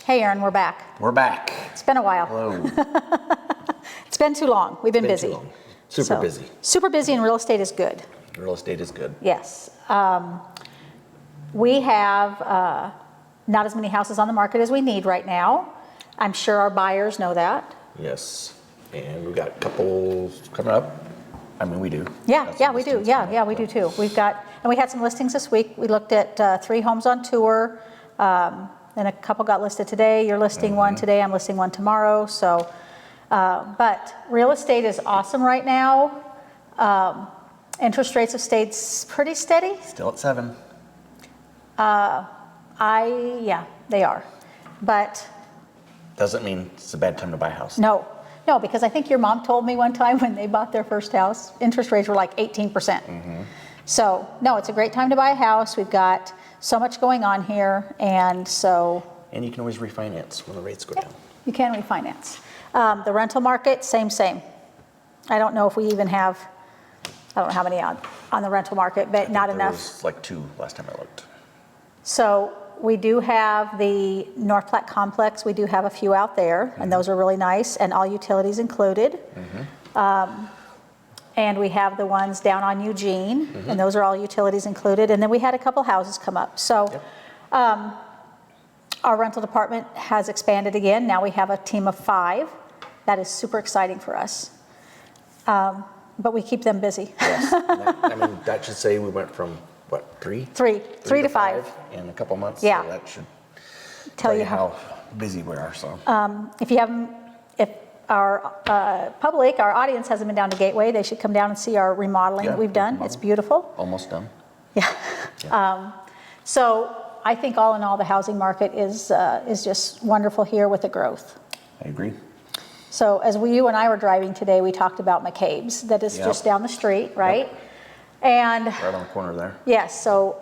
Hey, Aaron, we're back. We're back. It's been a while. Hello. It's been too long. We've been busy. Too long. Super busy. Super busy, and real estate is good. Real estate is good. Yes. We have not as many houses on the market as we need right now. I'm sure our buyers know that. Yes. And we've got a couple coming up. I mean, we do. Yeah, Got yeah, some we do. listings Yeah, coming yeah, up, we do so. too. And we had some listings this week. We looked at 3 homes on tour. And a couple got listed today. You're listing one today. I'm listing one tomorrow. So, but real estate is awesome right now. Interest rates have stayed pretty steady. Still at 7. Yeah, they are. But Doesn't mean it's a bad time to buy a house. no, because I think your mom told me one time when they bought their first house, interest rates were like 18%. So, no, it's a great time to buy a house. We've got so much going on here, and so. And you can always refinance when the rates go down. You can refinance. The rental market, same. I don't know if we even have, I don't know how many on the rental market, but not enough. There was like 2 last time I looked. So we do have the North Platte complex. We do have a few out there, and those are really nice, and all utilities included. And we have the ones down on Eugene, and those are all utilities included. And then we had a couple houses come up. So our rental department has expanded again. Now we have a team of 5. That is super exciting for us. But we keep them busy. Yes. I mean, that should say we went from, what, 3? 3 to 5. In a couple months. Yeah. So that should Tell you how busy we are. So. If our public, our audience hasn't been down to Gateway, they should come down and see our remodeling that we've done. It's beautiful. Almost done. Yeah. So I think all in all, the housing market is just wonderful here with the growth. I agree. So as you and I were driving today, we talked about McCabe's that is just down the street, right? And right on the corner there. yes, so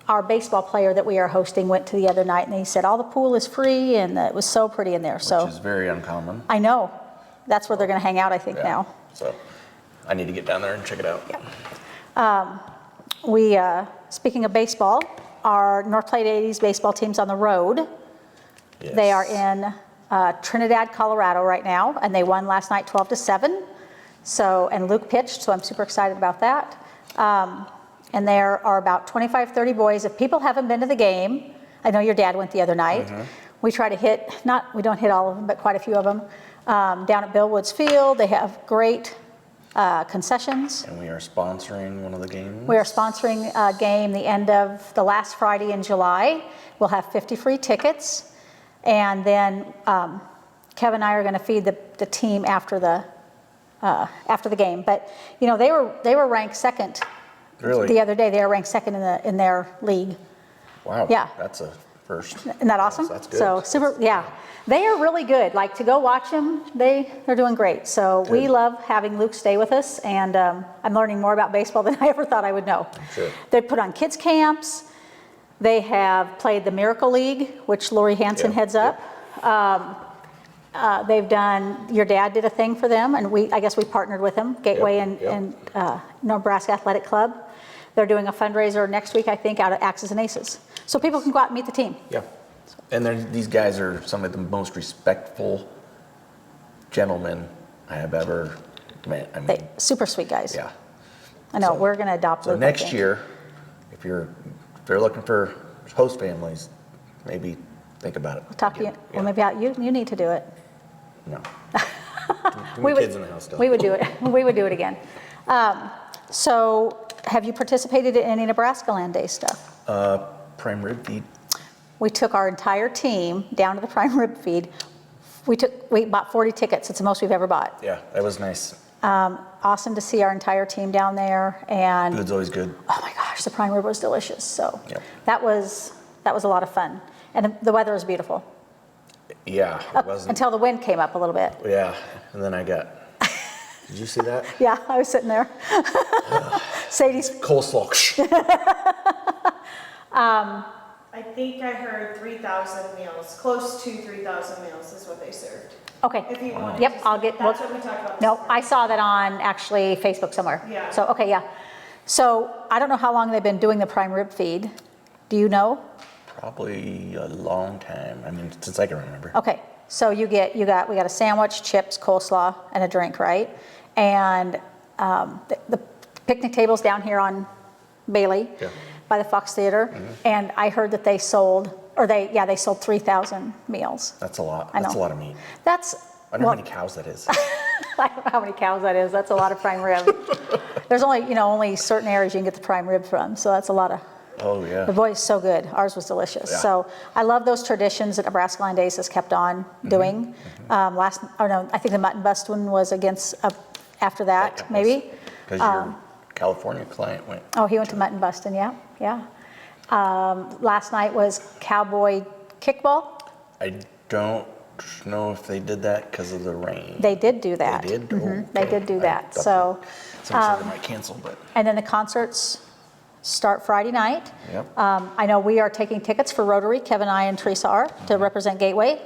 our baseball player that we are hosting went to the other night, and he said all the pool is free, and it was so pretty in there. Which is very uncommon. I know. That's where they're going to hang out, I think, now. So I need to get down there and check it out. We, speaking of baseball, our North Platte 80s baseball team's on the road. Yes. They are in Trinidad, Colorado right now, and they won last night 12-7. So, and Luke pitched, so I'm super excited about that. And there are about 25, 30 boys. If people haven't been to the game, I know your dad went the other night. We try to hit, we don't hit all of them, but quite a few of them. Down at Bill Woods Field, they have great concessions. And we are sponsoring one of the games. We are sponsoring a game the end of the last Friday in July. We'll have 50 free tickets. And then Kevin and I are going to feed the team after the game. But, you know, they were ranked second. Really? The other day, they were ranked second in their league. Wow. Yeah. That's a first. Isn't that awesome? That's good. So super, yeah. They are really good. Like, to go watch them, they're doing great. So we love having Luke stay with us, and I'm learning more about baseball than I ever thought I would know. Sure. They put on kids camps. They have played the Miracle League, which Lori Hansen heads up. They've done, your dad did a thing for them, and I guess we partnered with them, Gateway and Nebraska Athletic Club. They're doing a fundraiser next week, I think, out of Axes and Aces. So people can go out and meet the team. Yeah. And these guys are some of the most respectful gentlemen I have ever met. I mean, Super sweet guys. yeah. I know, we're going to adopt So Luke, next year, if they're looking for host families, maybe think about it. We'll talk to you. Well, maybe you need to do it. No. We Kids in the house still. We would do it. We would do it again. So have you participated in any Nebraska Land Day stuff? Prime rib feed. We took our entire team down to the prime rib feed. We bought 40 tickets. It's the most we've ever bought. Yeah, that was nice. Awesome to see our entire team down there. And Food's always good. oh my gosh, the prime rib was delicious. So Yep. that was a lot of fun. And the weather was beautiful. Yeah, it wasn't. Until the wind came up a little bit. Yeah, and then I got. Did you see that? Yeah, I was sitting there. Sadie's Coleslaw. I think I heard 3,000 meals, close to 3,000 meals is what they served. okay. If you want. Yep, I'll get. That's what we talked about. No, I saw that on actually Facebook somewhere. Yeah. So, okay, yeah. So I don't know how long they've been doing the prime rib feed. Do you know? Probably a long time. I mean, since I can remember. Okay, so we got a sandwich, chips, coleslaw, and a drink, right? And the picnic table's down here on Bailey Yeah. by the Fox Theater, and I heard that they sold 3,000 meals. That's a lot. I That's a know. lot of meat. That's, I wonder well, how many cows that is. I don't know how many cows that is. That's a lot of prime rib. There's only certain areas you can get the prime rib from, so that's a lot of. Oh, yeah. The boy is so good. Ours was delicious. Yeah. So I love those traditions that Nebraska Line Days has kept on doing. I think the mutton bust one was after that, maybe. Because your California client went. Oh, he went to mutton busting, yeah. Last night was cowboy kickball. I don't know if they did that because of the rain. They did do that. They did? Mhm. Oh, They okay. did do I that. thought So, Someone said they might cancel, but. and then the concerts start Friday night. Yep. I know we are taking tickets for Rotary, Kevin, I, and Teresa are, to represent Gateway.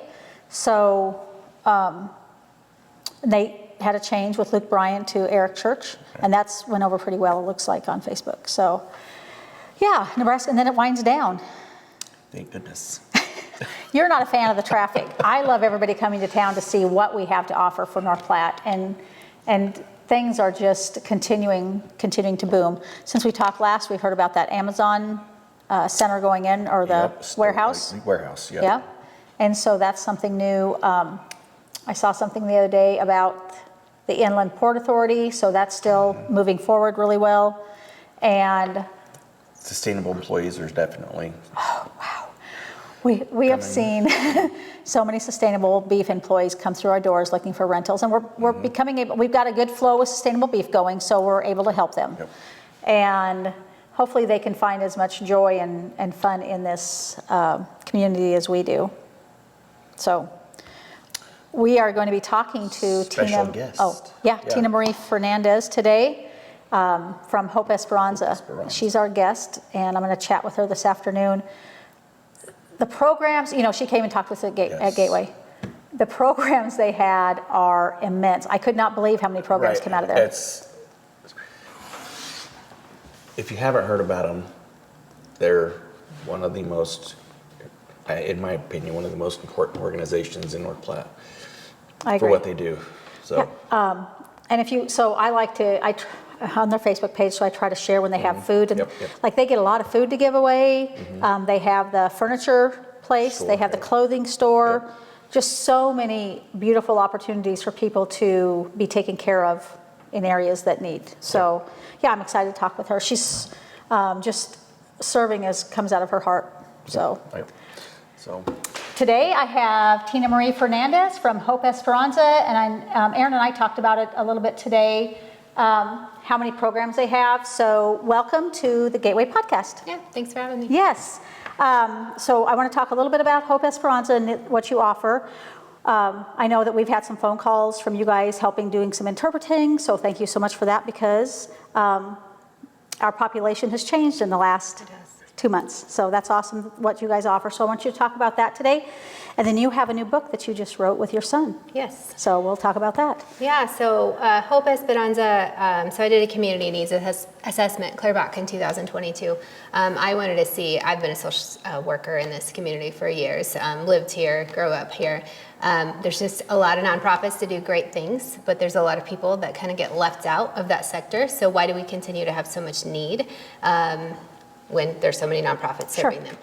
So they had a change with Luke Bryant to Eric Church, and that's went over pretty well, it looks like, on Facebook. So, yeah, Nebraska, and then it winds down. Thank goodness. You're not a fan of the traffic. I love everybody coming to town to see what we have to offer for North Platte, and things are just continuing to boom. Since we talked last, we've heard about that Amazon center going in, or the Yep, warehouse. Warehouse, yeah. Yeah, and so that's something new. I saw something the other day about the Inland Port Authority, so that's still moving forward really well. And Sustainable employees are definitely. we have seen so many sustainable beef employees come through our doors looking for rentals, and we're becoming able. We've got a good flow of sustainable beef going, so we're able to help them. Yep. And hopefully they can find as much joy and fun in this community as we do. So we are going to be talking to Special guest. Yeah. TinaMaria Fernandez today from HOPE Esperanza. She's our guest, and I'm going to chat with her this afternoon. The programs, she came and talked with us at Gateway. The programs they had are immense. I could not believe how many programs came out of there. If you haven't heard about them, they're one of the most, in my opinion, one of the most important organizations in North Platte I agree. for what they do. So, And on their Facebook page, so I try to share when they have food, and Yep. like they get a lot of food to give away. They have the furniture place, they have the clothing store, just so many beautiful opportunities for people to be taken care of in areas that need. So I'm excited to talk with her. She's just serving as comes out of her heart. So today I have TinaMaria Fernandez from HOPE Esperanza, and Aaron and I talked about it a little bit today. How many programs they have. So welcome to the Gateway Podcast. Yeah, thanks for having me. Yes. So I want to talk a little bit about HOPE Esperanza and what you offer. I know that we've had some phone calls from you guys doing some interpreting, so thank you so much for that, because our population has changed in the last 2 months. So that's awesome what you guys offer. So I want you to talk about that today. And then you have a new book that you just wrote with your son. Yes. So we'll talk about that. Yeah, so HOPE Esperanza, so I did a community needs assessment clear back in 2022. I wanted to see, I've been a social worker in this community for years, lived here, grew up here. There's just a lot of nonprofits that do great things, but there's a lot of people that kind of get left out of that sector. So why do we continue to have so much need when there's so many nonprofits serving them?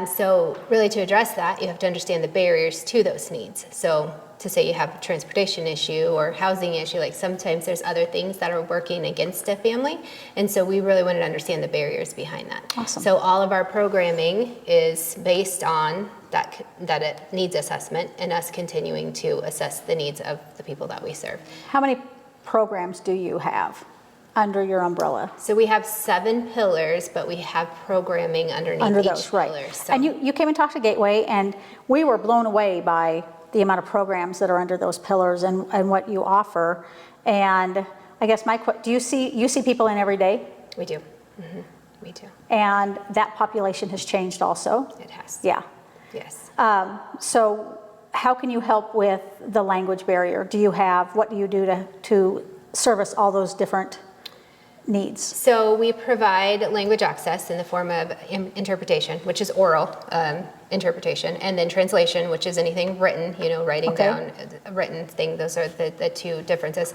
So really to address that, you have to understand the barriers to those needs. So to say you have a transportation issue or housing issue, like sometimes there's other things that are working against a family. And so we really wanted to understand the barriers behind that. Awesome. So all of our programming is based on that it needs assessment and us continuing to assess the needs of the people that we serve. How many programs do you have under your umbrella? So we have 7 pillars, but we have programming underneath each those, right. pillar. So. And you came and talked to Gateway, and we were blown away by the amount of programs that are under those pillars and what you offer. And I guess do you see people in every day? We do. Mm-hmm. We do. And that population has changed also? It has. Yeah. Yes. So how can you help with the language barrier? What do you do to service all those different needs? So we provide language access in the form of interpretation, which is oral interpretation, and then translation, which is anything written, writing Okay. down a written thing. Those are the two differences.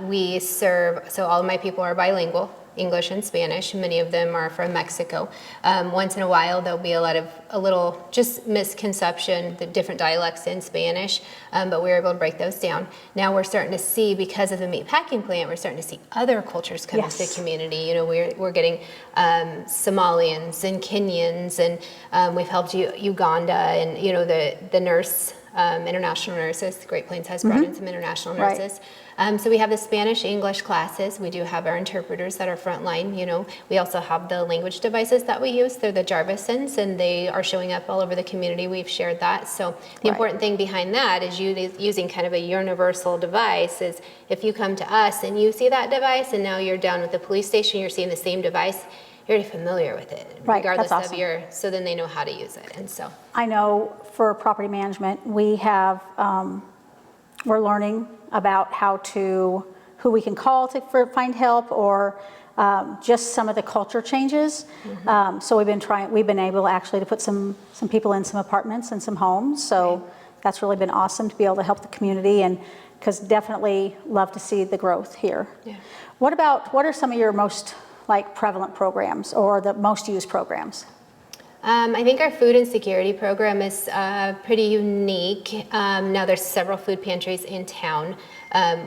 We serve, so all of my people are bilingual, English and Spanish. Many of them are from Mexico. Once in a while, there'll be a little just misconception, the different dialects in Spanish, but we're able to break those down. Now we're starting to see, because of the meat packing plant, we're starting to see other cultures come into the community. We're getting Somalians and Kenyans, and we've helped Uganda, and the nurse. International nurses. Great Plains has brought in some international nurses. So we have the Spanish, English classes. We do have our interpreters that are frontline. We also have the language devices that we use. They're the Jarvisons, and they are showing up all over the community. We've shared that. So the important thing behind that is using kind of a universal device. Is if you come to us and you see that device, and now you're down at the police station, you're seeing the same device. You're already familiar with it, regardless That's of awesome. so then they know how to use it. And so I know for property management, we have, we're learning about who we can call to find help, or just some of the culture changes. So we've been able actually to put some people in some apartments and some homes. So that's really been awesome to be able to help the community, and because definitely love to see the growth here. Yeah. What are some of your most prevalent programs, or the most used programs? I think our food insecurity program is pretty unique. Now there's several food pantries in town.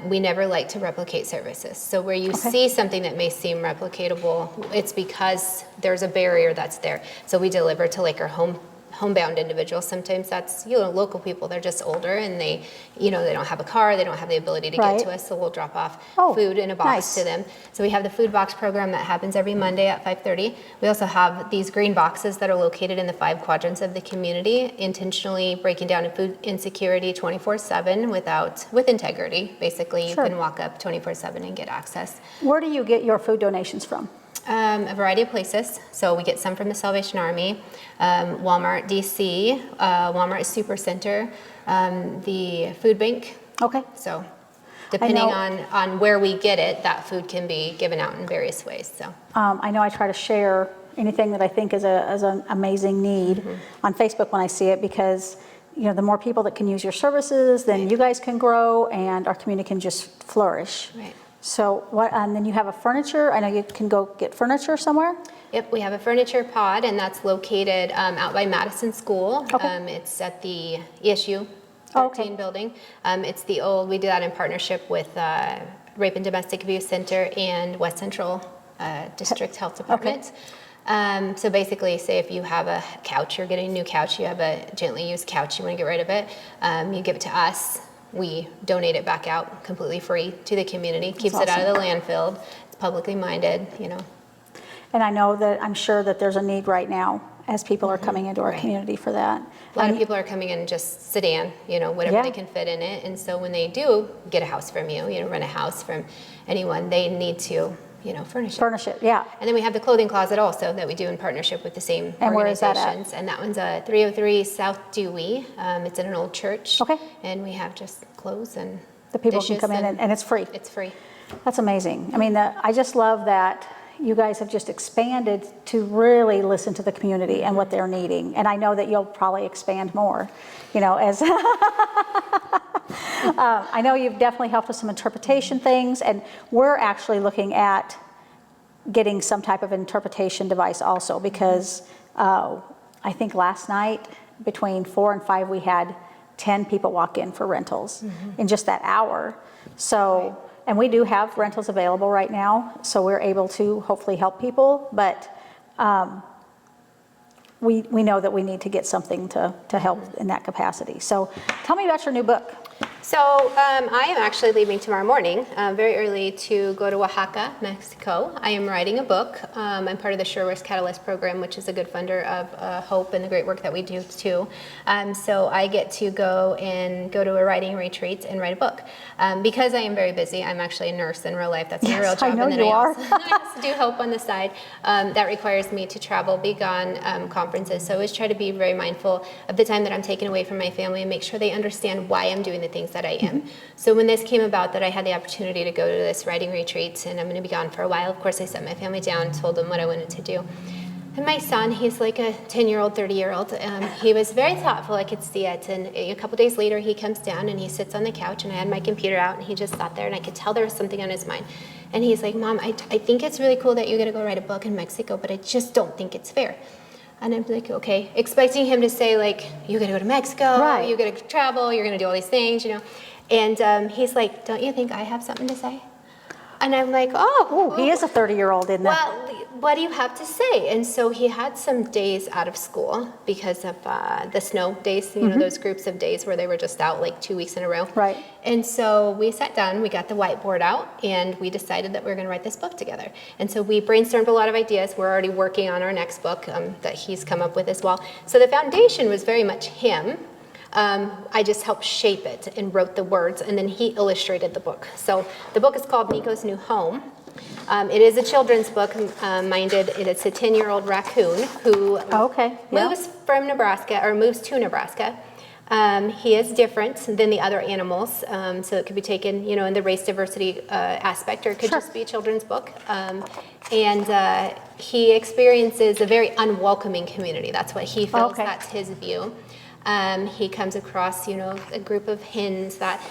We never like to replicate services. So where you see something that may seem replicatable, it's because there's a barrier that's there. So we deliver to our homebound individuals. Sometimes that's local people. They're just older, and they don't have a car. They don't have the ability to get to us. So we'll drop off food in a box to them. So we have the food box program that happens every Monday at 5:30. We also have these green boxes that are located in the 5 quadrants of the community, intentionally breaking down food insecurity 24/7 with integrity. Basically, you can walk up 24/7 and get access. Where do you get your food donations from? A variety of places. So we get some from the Salvation Army, Walmart DC, Walmart Supercenter, the food bank. Okay. So depending on where we get it, that food can be given out in various ways. So I know I try to share anything that I think is an amazing need on Facebook when I see it, because the more people that can use your services, then you guys can grow, and our community can just flourish. Right. So and then you have a furniture. I know you can go get furniture somewhere. Yep, we have a furniture pod, and that's located out by Madison School. Okay. It's at the ESU 13 building. It's the old, we did that in partnership with Rape and Domestic Abuse Center and West Central District Health Department. So basically, say if you have a couch, you're getting a new couch, you have a gently used couch, you want to get rid of it, you give it to us. We donate it back out completely free to the community. Keeps it out of the landfill. It's publicly minded, And I'm sure that there's a need right now as people are coming into our community for that. A lot of people are coming in just sedan, whatever they can fit in it. And so when they do get a house from you, rent a house from anyone, they need to, furnish it. Furnish it, yeah. And then we have the clothing closet also that we do in partnership with the same And where is that organizations. And that one's 303 South Dewey. It's in an old church. Okay. And we have just clothes and The people can dishes come in, and it's free. It's free. That's amazing. I mean, I just love that you guys have just expanded to really listen to the community and what they're needing. And I know that you'll probably expand more, as I know you've definitely helped with some interpretation things, and we're actually looking at getting some type of interpretation device also, because I think last night between 4 and 5 we had 10 people walk in for rentals in just that hour. So, and we do have rentals available right now, so we're able to hopefully help people, but we know that we need to get something to help in that capacity. So tell me about your new book. So I am actually leaving tomorrow morning, very early, to go to Oaxaca, Mexico. I am writing a book. I'm part of the Sure Risk Catalyst program, which is a good funder of HOPE and the great work that we do too. So I get to go to a writing retreat and write a book. Because I am very busy, I'm actually a nurse in real life. That's my real job. I know and then you I are. also do HOPE on the side. That requires me to travel, be gone, conferences. So I always try to be very mindful of the time that I'm taking away from my family and make sure they understand why I'm doing the things that that I am. So when this came about that I had the opportunity to go to this writing retreat and I'm going to be gone for a while, of course I set my family down, told them what I wanted to do. And my son, he's like a 10-year-old, 30-year-old. He was very thoughtful, I could see it. And a couple days later, he comes down and he sits on the couch and I had my computer out and he just sat there and I could tell there was something on his mind. And he's like, Mom, I think it's really cool that you're gonna go write a book in Mexico, but I just don't think it's fair. And I'm like, okay, expecting him to say like, you're gonna go to Mexico, Right. you're gonna travel, you're gonna do all these things, you know. And he's like, don't you think I have something to say? And I'm like, oh. He is a 30-year-old in that. Well, what do you have to say? And so he had some days out of school because of the snow days, you know, those groups of days where they were just out like 2 weeks in a row. Right. And so we sat down, we got the whiteboard out, and we decided that we were going to write this book together. And so we brainstormed a lot of ideas. We're already working on our next book that he's come up with as well. So the foundation was very much him. I just helped shape it and wrote the words, and then he illustrated the book. So the book is called Nico's New Home. It is a children's book minded. It's a 10-year-old raccoon who moves from Nebraska, or moves to Nebraska. He is different than the other animals, so it could be taken, you know, in the race diversity aspect, or it could just be a children's book. And he experiences a very unwelcoming community. That's what he feels. That's his view. He comes across, you know, a group of hens that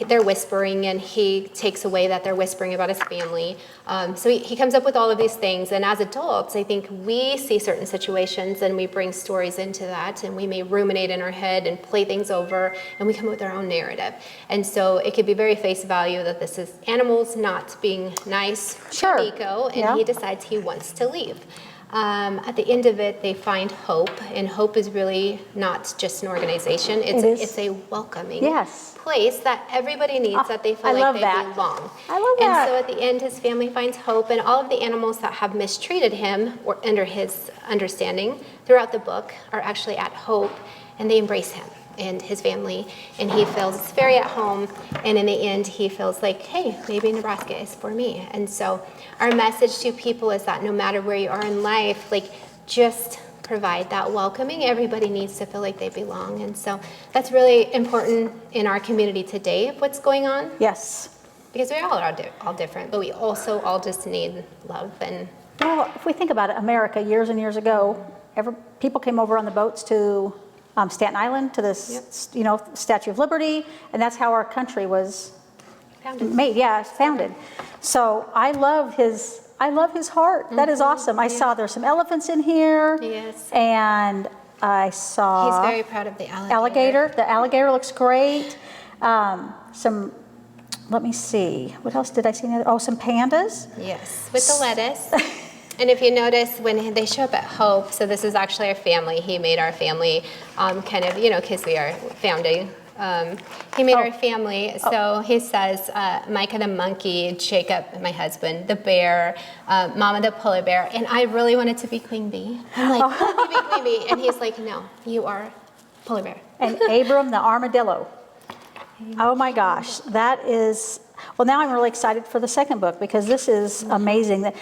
they're whispering, and he takes away that they're whispering about his family. So he comes up with all of these things. And as adults, I think we see certain situations and we bring stories into that, and we may ruminate in our head and play things over, and we come up with our own narrative. And so it could be very face value that this is animals not being nice to Nico, and he decides he wants to leave. At the end of it, they find hope, and hope is really not just an organization. It's a welcoming place that everybody needs, that they feel like they belong. I love that. And so at the end, his family finds hope, and all of the animals that have mistreated him, or under his understanding throughout the book, are actually at hope, and they embrace him and his family, and he feels very at home, and in the end he feels like, hey, maybe Nebraska is for me. And so our message to people is that no matter where you are in life, like, just provide that welcoming. Everybody needs to feel like they belong, and so that's really important in our community today of what's going on. Yes. Because we all are all different, but we also all just need love. And well, if we think about it, America years and years ago, people came over on the boats to Staten Island, to this, you know, Statue of Liberty, and that's how our country was made. Yeah, founded. So I love his heart. That is awesome. I saw there's some elephants in here. Yes. And I saw. He's very proud of the alligator. The alligator looks great. Let me see. What else did I see? Oh, some pandas. Yes, with the lettuce. And if you notice, when they show up at HOPE, so this is actually our family. He made our family kind of, you know, because we are founding. He made our family. So he says, Micah the monkey, Jacob, my husband, the bear, Mama the polar bear. And I really wanted to be Queen Bee. I'm like, let me be Queen Bee. And he's like, no, you are polar bear. And Abram the armadillo. Oh my gosh, that is, well, now I'm really excited for the second book, because this is amazing.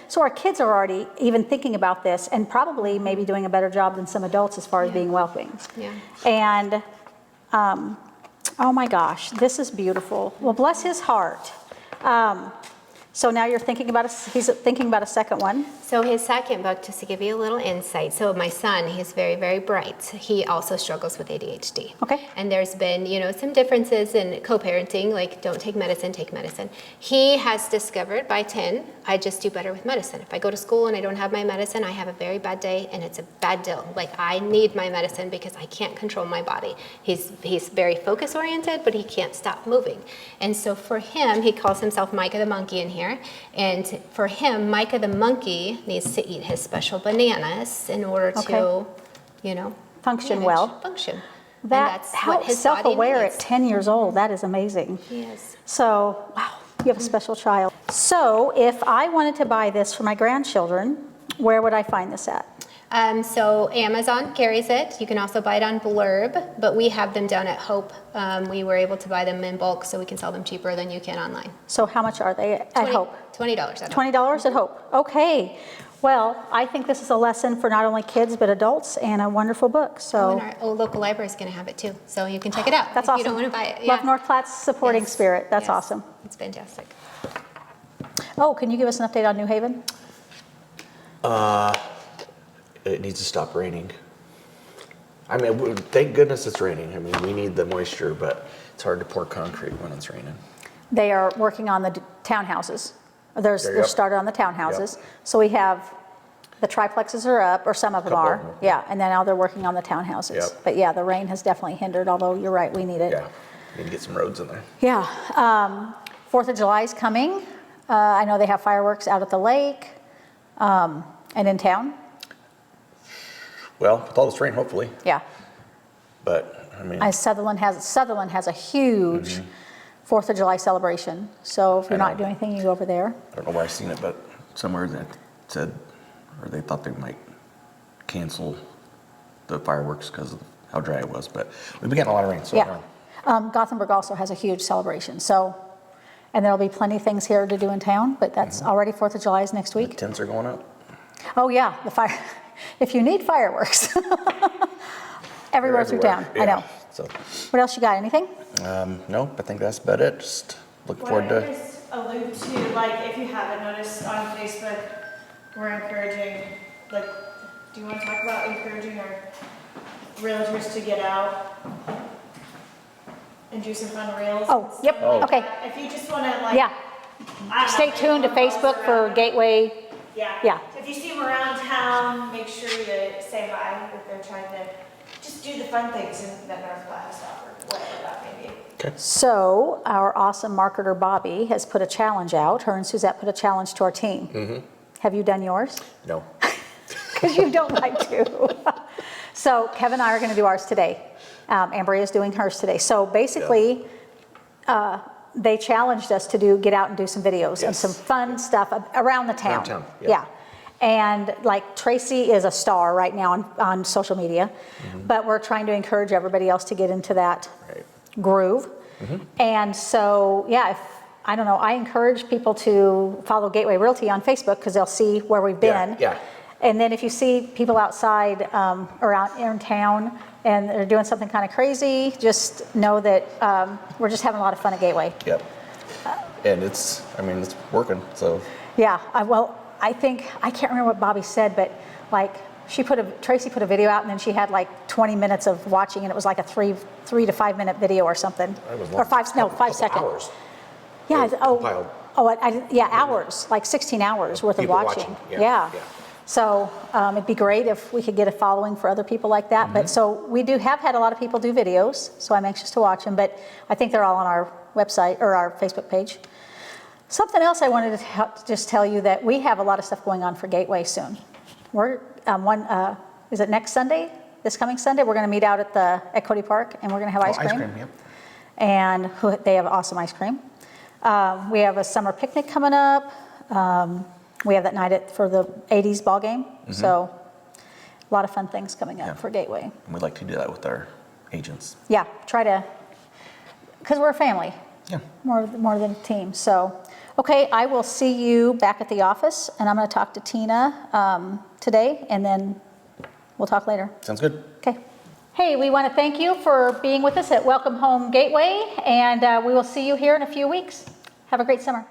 So our kids are already even thinking about this, and probably maybe doing a better job than some adults as far as being welcoming. Yeah. And, oh my gosh, this is beautiful. Well, bless his heart. So now you're thinking about he's thinking about a second one. So his second book, just to give you a little insight. So my son, he's very, very bright. He also struggles with ADHD. Okay. And there's been, you know, some differences in co-parenting, like don't take medicine, take medicine. He has discovered by 10, I just do better with medicine. If I go to school and I don't have my medicine, I have a very bad day, and it's a bad deal. Like, I need my medicine because I can't control my body. He's very focus oriented, but he can't stop moving. And so for him, he calls himself Micah the monkey in here. And for him, Micah the monkey needs to eat his special bananas in order to, you know, function manage, well. Function. That's how self-aware at 10 years old. That is amazing. Yes. So, wow, you have a special child. So if I wanted to buy this for my grandchildren, where would I find this at? So Amazon carries it. You can also buy it on Blurb, but we have them down at HOPE. We were able to buy them in bulk, so we can sell them cheaper than you can online. So how much are they at HOPE? $20 at HOPE. $20 at HOPE. Okay. Well, I think this is a lesson for not only kids, but adults, and a wonderful book, Oh, so. and our local library is going to have it too, so you can check it out. That's if awesome. You don't want to buy it. Love North Platte's supporting Yes. spirit. That's Yes. awesome. It's fantastic. Oh, can you give us an update on New Haven? It needs to stop raining. I mean, thank goodness it's raining. I mean, we need the moisture, but it's hard to pour concrete when it's raining. They are working on the townhouses. They're Yep. started on the townhouses. Yep. So we have, the triplexes are up, or some of them Couple are. of them. Yeah, and then now they're working on the townhouses. Yep. But yeah, the rain has definitely hindered, although you're right, we need it. Yeah, need to get some roads in there. Yeah, 4th of July is coming. I know they have fireworks out at the lake and in town. Well, with all this rain, hopefully, Yeah. but I mean, Sutherland has a huge 4th of July celebration. So if you're I not know. doing anything, you go over there. I don't know where I seen it, but somewhere that said, or they thought they might cancel the fireworks because of how dry it was, but we've been getting a lot of rain, so. Yeah. Gothenburg also has a huge celebration. So, and there'll be plenty of things here to do in town, but that's already 4th of July is next The week. tents are going up. Oh yeah, the fire. If you need fireworks, everywhere through town. I know. So, What else you got? Anything? no, I think that's about it. Just looking What forward I to. just allude to, like, if you haven't noticed on Facebook, we're encouraging, like, do you want to talk about encouraging our realtors to get out and do some fun reels? Oh, yep. Oh. Okay. If you just want to, like. Yeah. I don't Stay know, tuned to maybe one Facebook post for around. Gateway. Yeah. Yeah. If you see them around town, make sure you say hi if they're trying to just do the fun things that North Platte has to offer, whatever that may be. Okay. So our awesome marketer Bobby has put a challenge out. Her and Suzette put a challenge to our team. Have you done yours? No. Because you don't like to. So Kevin and I are going to do ours today. Ambria is doing hers today. So basically, they challenged us to get out and do some videos and Yes. some fun stuff around the town. Around town, Yeah. yeah. And like Tracy is a star right now on social media, but we're trying to encourage everybody else to get into that Right. groove. And so, yeah, I don't know, I encourage people to follow Gateway Realty on Facebook because they'll see where we've Yeah, been. yeah. And then if you see people outside or out in town and they're doing something kind of crazy, just know that we're just having a lot of fun at Gateway. Yep. And it's working. So Yeah, I think, I can't remember what Bobby said, but like Tracy put a video out and then she had like 20 minutes of watching and it was like a 3 to 5 minute video or something. It was Or long. 5 Couple seconds. hours. Yeah, Compiled. hours, like 16 hours worth of People watching. watching, Yeah. yeah. So it'd be great if we could get a following for other people like that. But so we have had a lot of people do videos, so I'm anxious to watch them, but I think they're all on our website or our Facebook page. Something else I wanted to just tell you that we have a lot of stuff going on for Gateway soon. We're is it next Sunday? This coming Sunday, we're going to meet out at Cody Park and we're going to have ice cream. Yep. And they have awesome ice cream. We have a summer picnic coming up. We have that night for the 80s ball game. So a lot of fun things coming up for Gateway. And we'd like to do that with our agents. Yeah, because we're a family. Yeah. More than a team. So, okay, I will see you back at the office, and I'm going to talk to Tina today, and then we'll talk later. Sounds good. Okay. Hey, we want to thank you for being with us at Welcome Home Gateway, and we will see you here in a few weeks. Have a great summer.